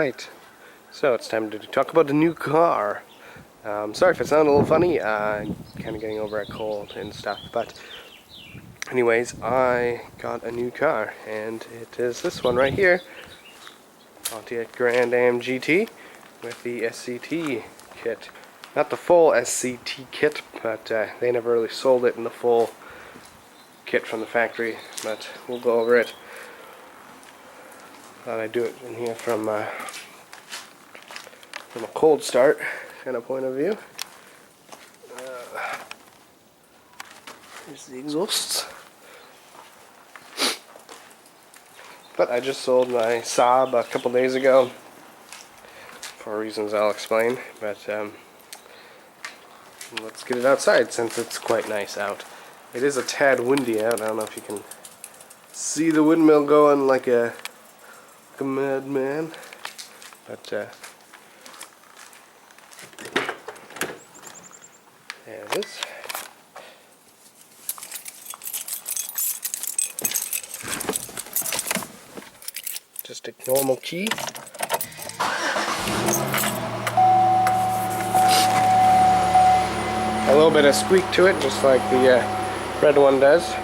Alright, so it's time to talk about the new car. Sorry if it sounded a little funny, I'm kind of getting over a cold and stuff, but anyways, I got a new car, and it is this one right here, Pontiac Grand Am GT with the SCT kit. Not the full SCT kit, but they never really sold it in the full kit from the factory, but we'll go over it. Thought I'd do it in here from a cold start kind of point of view. Here's the exhausts. But I just sold my Saab a couple days ago for reasons I'll explain. But let's get it outside since it's quite nice out. It is a tad windy out. I don't know if you can see the windmill going like a madman, but there it is. Just a normal key. A little bit of squeak to it, just like the red one does.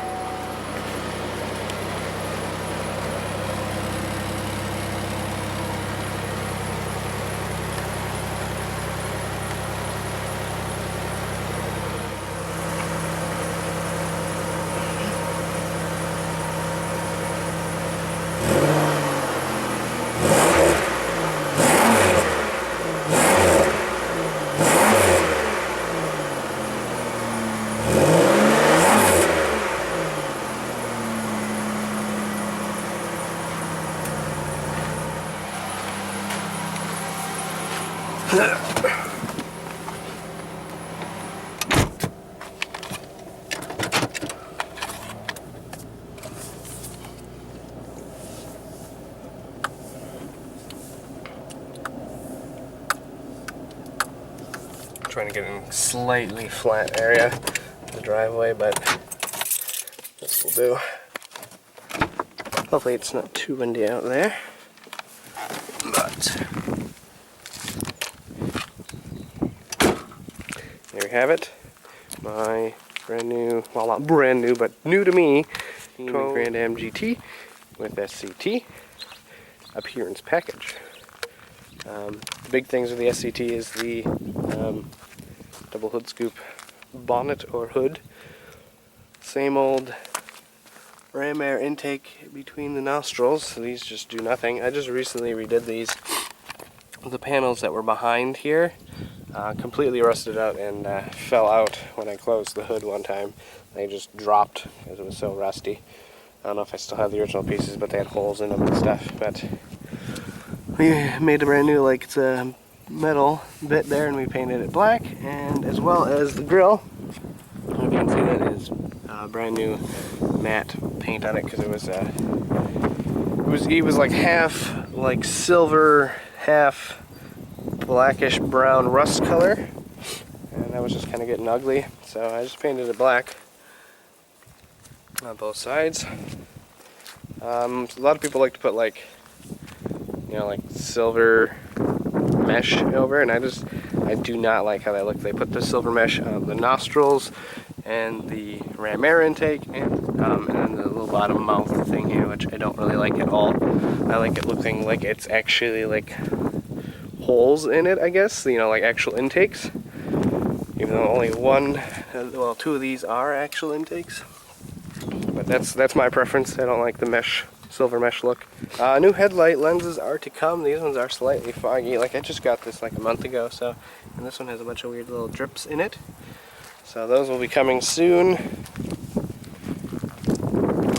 Trying to get in a slightly flat area of the driveway, but this will do. Hopefully it's not too windy out there. But there we have it. My brand new, well, not brand new, but new to me, Grand Am GT with SCT appearance package. The big things with the SCT is the double hood scoop bonnet or hood. Same old ram air intake between the nostrils. These just do nothing. I just recently redid these. The panels that were behind here completely rusted out and fell out when I closed the hood one time. They just dropped because it was so rusty. I don't know if I still have the original pieces, but they had holes in them and stuff. But we made a brand new, like, it's a metal bit there, and we painted it black, and as well as the grill. If you can see, that is brand new matte paint on it, because it was like half like silver, half blackish brown rust color, and that was just kind of getting ugly, so I just painted it black on both sides. A lot of people like to put, like, you know, like silver mesh over, and I do not like how they look. They put the silver mesh on the nostrils and the ram air intake, and then the little bottom mouth thing here, which I don't really like at all. I like it looking like it's actually like holes in it, I guess, you know, like actual intakes, even though only two of these are actual intakes. But that's my preference. I don't like the mesh, silver mesh look. New headlight lenses are to come. These ones are slightly foggy. Like, I just got this like a month ago, so, and this one has a bunch of weird little drips in it. So those will be coming soon.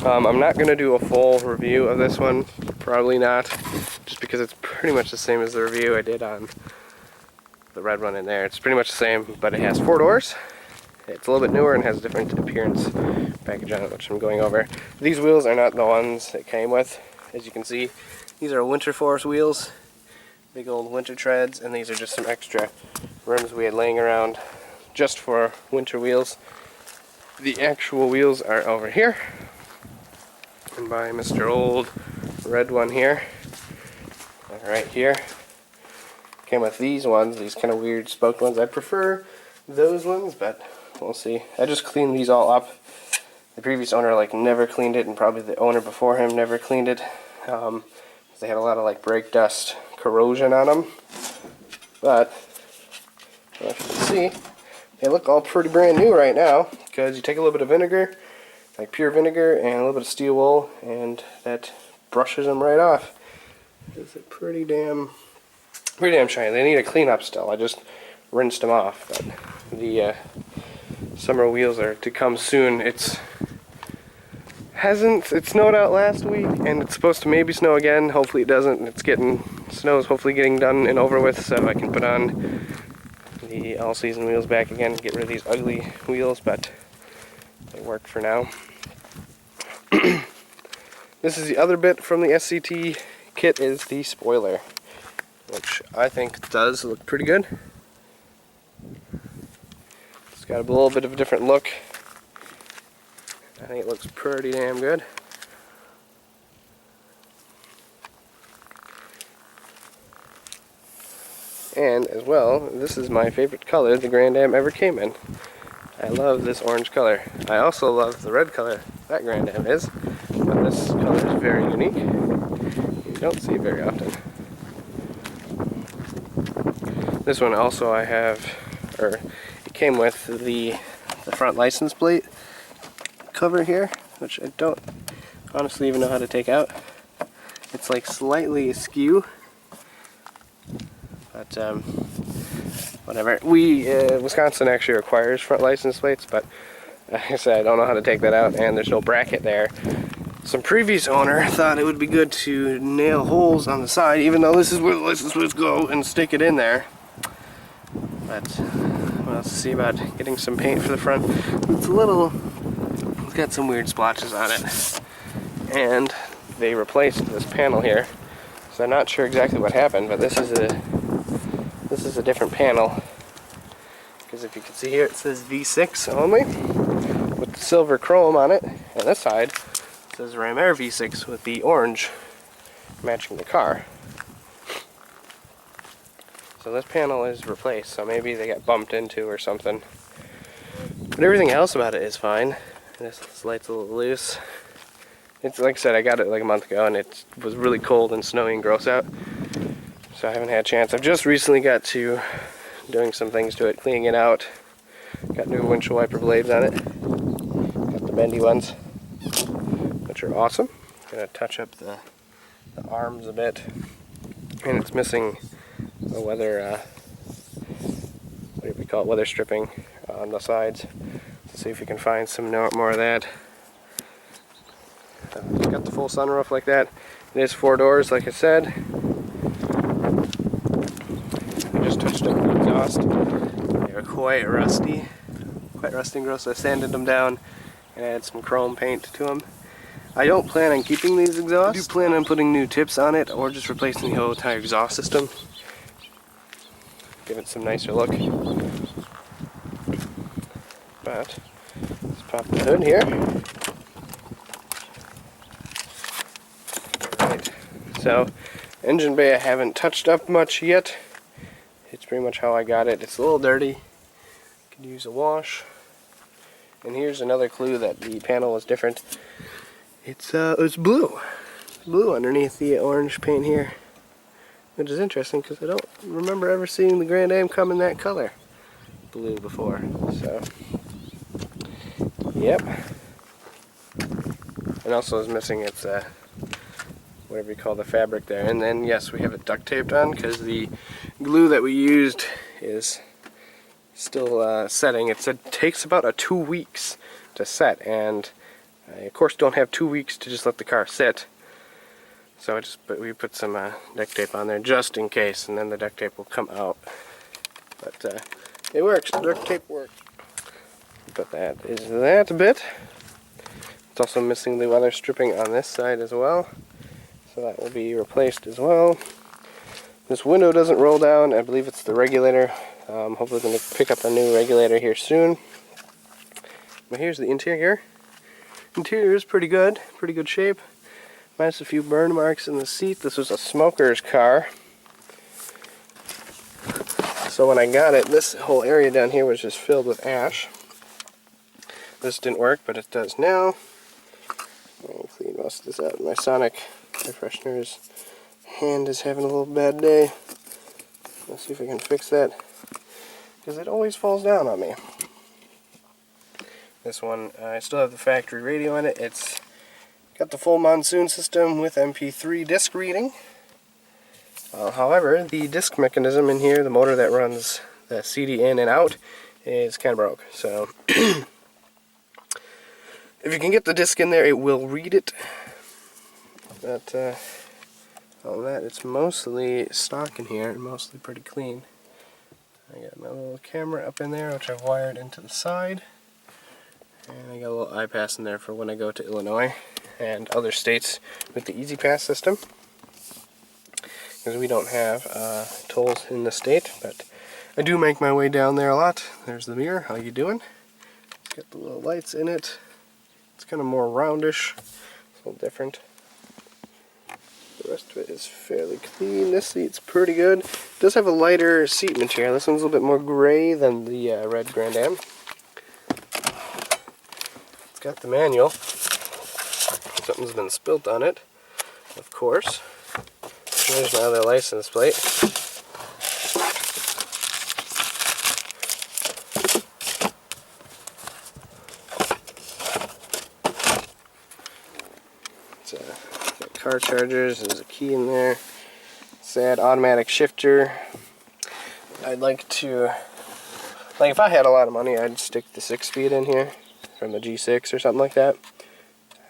I'm not going to do a full review of this one, probably not, just because it's pretty much the same as the review I did on the red one in there. It's pretty much the same, but it has 4 doors. It's a little bit newer and has a different appearance package on it, which I'm going over. These wheels are not the ones it came with. As you can see, these are Winter Force wheels, big old winter treads, and these are just some extra rims we had laying around just for winter wheels. The actual wheels are over here, and by Mr. Old Red one here. And right here came with these ones, these kind of weird spoked ones. I prefer those ones, but we'll see. I just cleaned these all up. The previous owner like never cleaned it, and probably the owner before him never cleaned it. They had a lot of like brake dust corrosion on them. But as you can see, they look all pretty brand new right now, because you take a little bit of vinegar, like pure vinegar, and a little bit of steel wool, and that brushes them right off. It's pretty damn shiny. They need a clean up still. I just rinsed them off, but the summer wheels are to come soon. It snowed out last week, and it's supposed to maybe snow again. Hopefully it doesn't. Snow's hopefully getting done and over with, so I can put on the all-season wheels back again and get rid of these ugly wheels, but they work for now. This is the other bit from the SCT kit, is the spoiler, which I think does look pretty good. It's got a little bit of a different look. I think it looks pretty damn good. And as well, this is my favorite color the Grand Am ever came in. I love this orange color. I also love the red color that Grand Am is, but this color is very unique. You don't see it very often. This one also I have, or it came with the front license plate cover here, which I don't honestly even know how to take out. It's like slightly askew, but whatever. Wisconsin actually requires front license plates, but like I said, I don't know how to take that out, and there's no bracket there. Some previous owner thought it would be good to nail holes on the side, even though this is where the license plates go, and stick it in there. But we'll see about getting some paint for the front. It's got some weird splotches on it, and they replaced this panel here, so I'm not sure exactly what happened, but this is a different panel, because if you can see here it says V6 only with the silver chrome on it, and this side it says Ram Air V6 with the orange matching the car. So this panel is replaced, so maybe they got bumped into or something, but everything else about it is fine. This light's a little loose. It's like I said, I got it like a month ago, and it was really cold and snowy and gross out, so I haven't had a chance. I've just recently got to doing some things to it, cleaning it out. Got new windshield wiper blades on it. Got the bendy ones, which are awesome. Gonna touch up the arms a bit, and it's missing the weather. What do we call it? Weather stripping on the sides. Let's see if we can find some more of that. It's got the full sunroof like that. It is 4 doors, like I said. I just touched up the exhaust. They were quite rusty and gross. So I sanded them down and added some chrome paint to them. I don't plan on keeping these exhausts. I do plan on putting new tips on it, or just replacing the whole entire exhaust system. Give it some nicer look. But let's pop the hood here. Alright, so engine bay I haven't touched up much yet. It's pretty much how I got it. It's a little dirty. Could use a wash. And here's another clue that the panel is different. It's blue. It's blue underneath the orange paint here, which is interesting because I don't remember ever seeing the Grand Am come in that color, blue, before. So, yep. And also is missing its whatever you call the fabric there. And then yes, we have it duct taped on because the glue that we used is still setting. It takes about 2 weeks to set, and I of course don't have 2 weeks to just let the car sit. So we put some duct tape on there just in case, and then the duct tape will come out. But it works. The duct tape works. But that is that bit. It's also missing the weather stripping on this side as well, so that will be replaced as well. This window doesn't roll down. I believe it's the regulator. Hopefully going to pick up a new regulator here soon. But here's the interior. Interior is pretty good shape. minus a few burn marks in the seat. This was a smoker's car. So when I got it, this whole area down here was just filled with ash. This didn't work, but it does now. I'll clean most of this out. My Sonic air freshener's hand is having a little bad day. Let's see if I can fix that, because it always falls down on me. This one, I still have the factory radio in it. It's got the full monsoon system with MP3 disc reading. However, the disc mechanism in here, the motor that runs the CD in and out, is kind of broke. So, if you can get the disc in there, it will read it. But, all that, it's mostly stock in here, mostly pretty clean. I got my little camera up in there, which I've wired into the side. And I got a little iPass in there for when I go to Illinois and other states with the Easy Pass system. Because we don't have tolls in the state, but I do make my way down there a lot. There's the mirror. How you doing? It's got the little lights in it. It's kind of more roundish. It's a little different. The rest of it is fairly clean. This seat's pretty good. It does have a lighter seat material. This one's a little bit more gray than the red Grand Am. It's got the manual. Something's been spilt on it, of course. There's my other license plate. It's got car chargers. There's a key in there. Sad automatic shifter. I'd like to, if I had a lot of money, I'd stick the 6-speed in here from the G6 or something like that.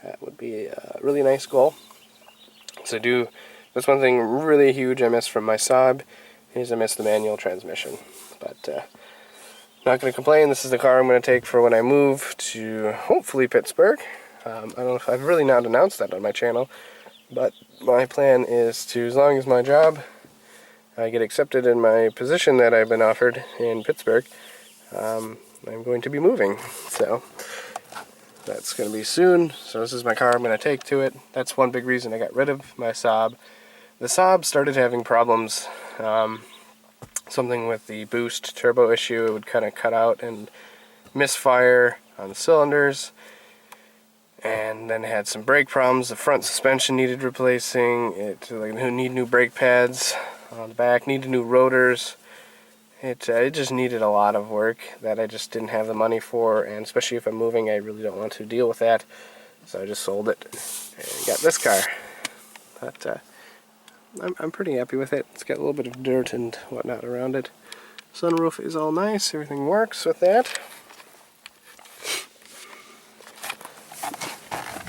That would be a really nice goal. So that's one thing really huge I miss from my Saab, is I miss the manual transmission. But not going to complain. This is the car I'm going to take for when I move to, hopefully, Pittsburgh. I don't know if I've really not announced that on my channel, but my plan is to, as long as my job, I get accepted in my position that I've been offered in Pittsburgh, I'm going to be moving. So that's going to be soon. So this is my car I'm going to take to it. That's one big reason I got rid of my Saab. The Saab started having problems, something with the boost turbo issue. It would kind of cut out and misfire on the cylinders, and then had some brake problems. The front suspension needed replacing. It need new brake pads on the back, needed new rotors. It just needed a lot of work that I just didn't have the money for, and especially if I'm moving, I really don't want to deal with that. So I just sold it and got this car. But I'm pretty happy with it. It's got a little bit of dirt and whatnot around it. Sunroof is all nice. Everything works with that.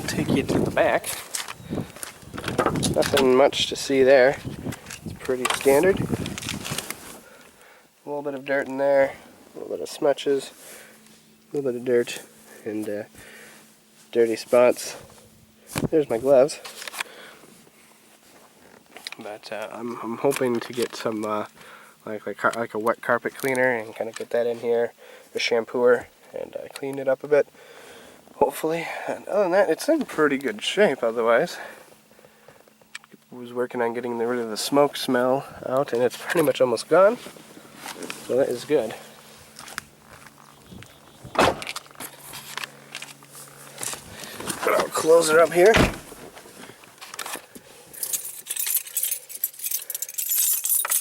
Take you to the back. Nothing much to see there. It's pretty standard. A little bit of dirt in there, a little bit of smudges, a little bit of dirt, and dirty spots. There's my gloves. But I'm hoping to get some like a wet carpet cleaner and kind of get that in here, a shampooer, and clean it up a bit. Hopefully. And other than that, it's in pretty good shape otherwise. I was working on getting rid of the smoke smell out, and it's pretty much almost gone. So that is good. But I'll close it up here. Put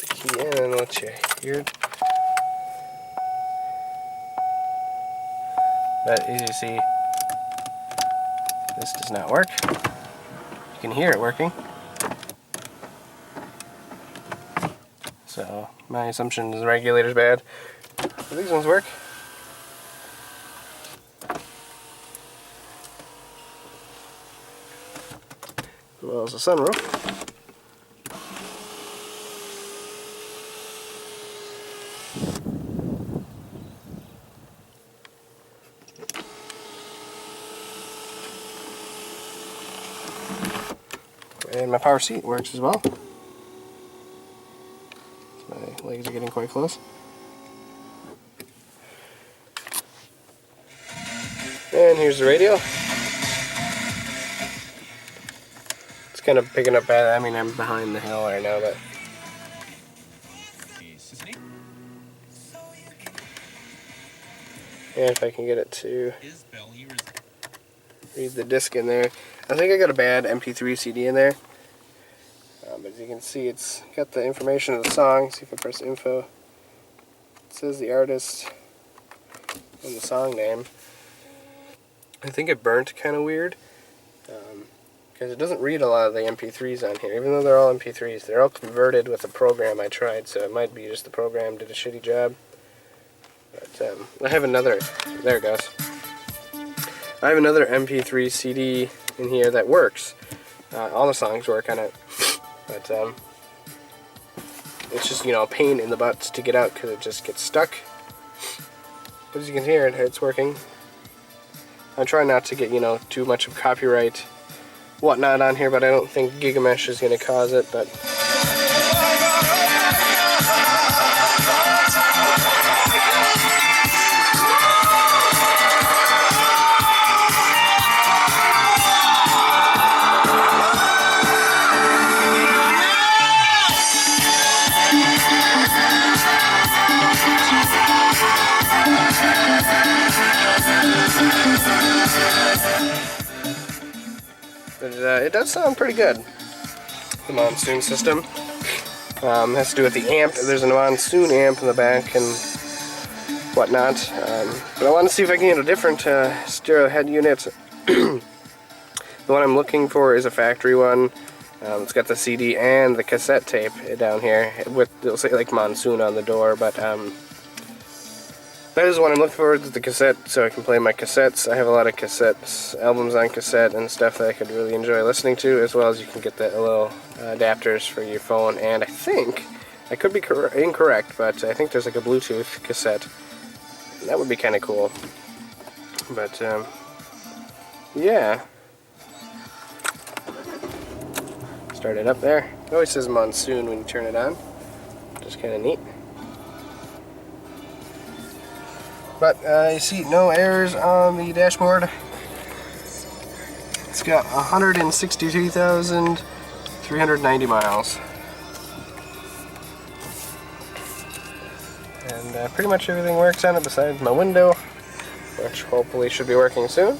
the key in and let you hear it. But as you see, this does not work. You can hear it working. So my assumption is the regulator's bad. So these ones work. As well as the sunroof. And my power seat works as well. My legs are getting quite close. And here's the radio. It's kind of picking up bad. I mean, I'm behind the hill right now, but yeah, if I can get it to read the disc in there. I think I got a bad MP3 CD in there. But as you can see, it's got the information of the song. See if I press info. It says the artist and the song name. I think it burnt kind of weird. Because it doesn't read a lot of the MP3s on here. Even though they're all MP3s, they're all converted with a program I tried. So it might be just the program did a shitty job. But I have another, there it goes. I have another MP3 CD in here that works. All the songs work on it. But it's just, you know, a pain in the butt to get out because it just gets stuck. But as you can hear, it's working. I'm trying not to get, you know, too much of copyright whatnot on here, but I don't think Gigamesh is going to cause it, but it does sound pretty good. The Monsoon system has to do with the amp. There's a Monsoon amp in the back and whatnot. But I want to see if I can get a different stereo head unit. The one I'm looking for is a factory one. It's got the CD and the cassette tape down here with, it'll say like Monsoon on the door, but that is what I'm looking for, the cassette, so I can play my cassettes. I have a lot of cassettes, albums on cassette and stuff that I could really enjoy listening to, as well as you can get the little adapters for your phone. And I think, I could be incorrect, but I think there's like a Bluetooth cassette. That would be kind of cool. But, yeah. Start it up there. It always says Monsoon when you turn it on. Just kind of neat. But you see no errors on the dashboard. It's got 162,390 miles. And pretty much everything works on it besides my window, which hopefully should be working soon.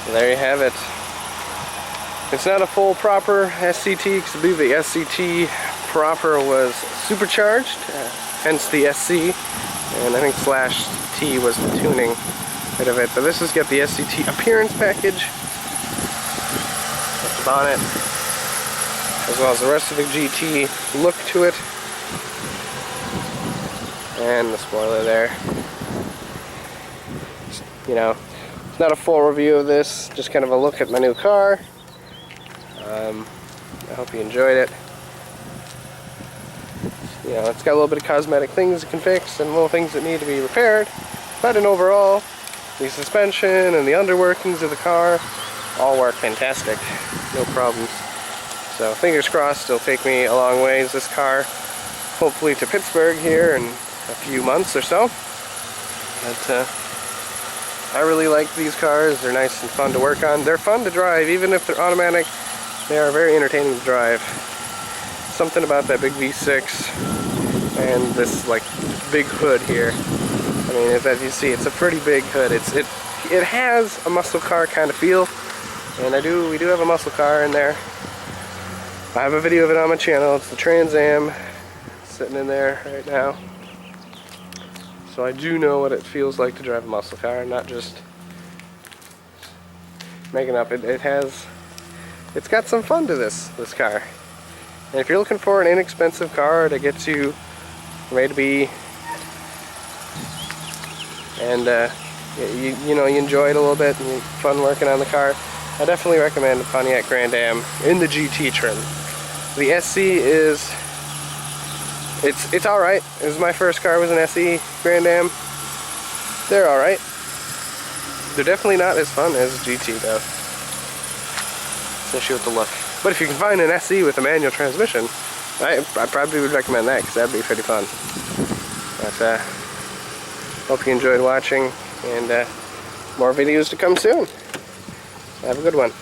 There you have it. It's not a full proper SCT, because I believe the SCT proper was supercharged, hence the SC, and I think /T was the tuning bit of it. But this has got the SCT appearance package, the bonnet, as well as the rest of the GT look to it, and the spoiler there. You know, it's not a full review of this, just kind of a look at my new car. I hope you enjoyed it. You know, it's got a little bit of cosmetic things it can fix and little things that need to be repaired, but in overall, the suspension and the underworkings of the car all work fantastic. No problems. So fingers crossed it'll take me a long ways, this car, hopefully to Pittsburgh here in a few months or so. But I really like these cars. They're nice and fun to work on. They're fun to drive, even if they're automatic. They are very entertaining to drive. Something about that big V6 and this like big hood here. I mean, as you see, it's a pretty big hood. It has a muscle car kind of feel, and we do have a muscle car in there. I have a video of it on my channel. It's the Trans Am sitting in there right now. So I do know what it feels like to drive a muscle car, and not just making up. It's got some fun to this car. And if you're looking for an inexpensive car that gets you from A to B and you know, you enjoy it a little bit and you fun working on the car, I definitely recommend the Pontiac Grand Am in the GT trim. The SC is, it's all right. It was my first car, was an SE Grand Am. They're all right. They're definitely not as fun as GT though, especially with the look. But if you can find an SE with a manual transmission, I probably would recommend that, because that'd be pretty fun. But hope you enjoyed watching, and more videos to come soon. Have a good one.